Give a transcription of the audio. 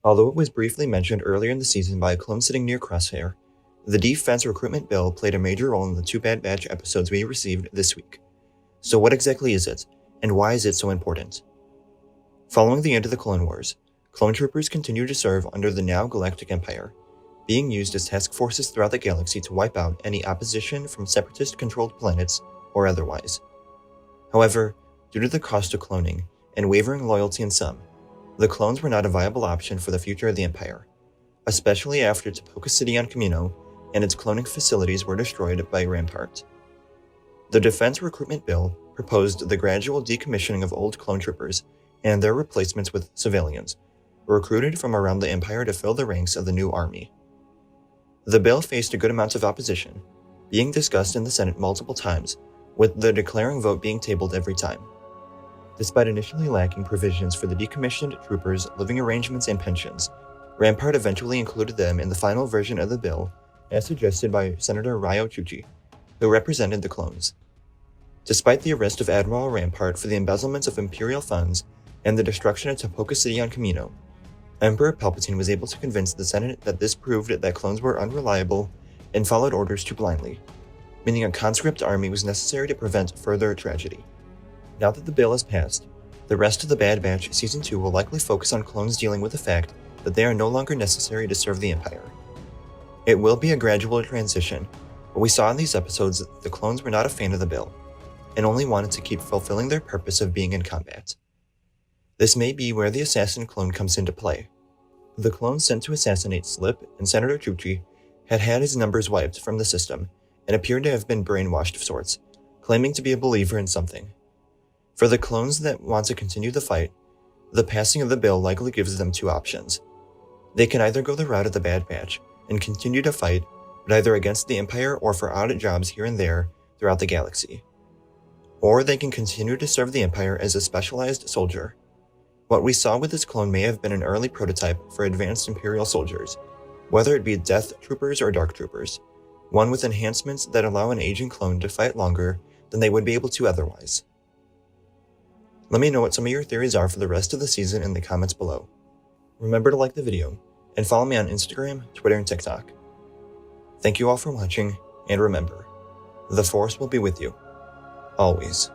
Although it was briefly mentioned earlier in the season by a clone sitting near Crosshair, the Defense Recruitment Bill played a major role in the 2 Bad Batch episodes we received this week. So what exactly is it, and why is it so important? Following the end of the Clone Wars, clone troopers continue to serve under the now Galactic Empire, being used as task forces throughout the galaxy to wipe out any opposition from separatist-controlled planets or otherwise. However, due to the cost of cloning and wavering loyalty in some, the clones were not a viable option for the future of the Empire, especially after Tapoka City on Camino and its cloning facilities were destroyed by Rampart. The Defense Recruitment Bill proposed the gradual decommissioning of old clone troopers and their replacements with civilians, recruited from around the Empire to fill the ranks of the new army. The bill faced a good amount of opposition, being discussed in the Senate multiple times, with the declaring vote being tabled every time. Despite initially lacking provisions for the decommissioned troopers' living arrangements and pensions, Rampart eventually included them in the final version of the bill, as suggested by Senator Ryo Chuchi, who represented the clones. Despite the arrest of Admiral Rampart for the embezzlement of Imperial funds and the destruction of Tapoka City on Camino, Emperor Palpatine was able to convince the Senate that this proved that clones were unreliable and followed orders too blindly, meaning a conscript army was necessary to prevent further tragedy. Now that the bill has passed, the rest of the Bad Batch Season 2 will likely focus on clones dealing with the fact that they are no longer necessary to serve the Empire. It will be a gradual transition, but we saw in these episodes that the clones were not a fan of the bill, and only wanted to keep fulfilling their purpose of being in combat. This may be where the assassin clone comes into play. The clone sent to assassinate Slip and Senator Chuchi had his numbers wiped from the system and appeared to have been brainwashed of sorts, claiming to be a believer in something. For the clones that want to continue the fight, the passing of the bill likely gives them two options. They can either go the route of the Bad Batch and continue to fight, but either against the Empire or for odd jobs here and there throughout the galaxy. Or they can continue to serve the Empire as a specialized soldier. What we saw with this clone may have been an early prototype for advanced Imperial soldiers, whether it be Death Troopers or Dark Troopers, one with enhancements that allow an aging clone to fight longer than they would be able to otherwise. Let me know what some of your theories are for the rest of the season in the comments below. Remember to like the video, and follow me on Instagram, Twitter, and TikTok. Thank you all for watching, and remember, the Force will be with you, always.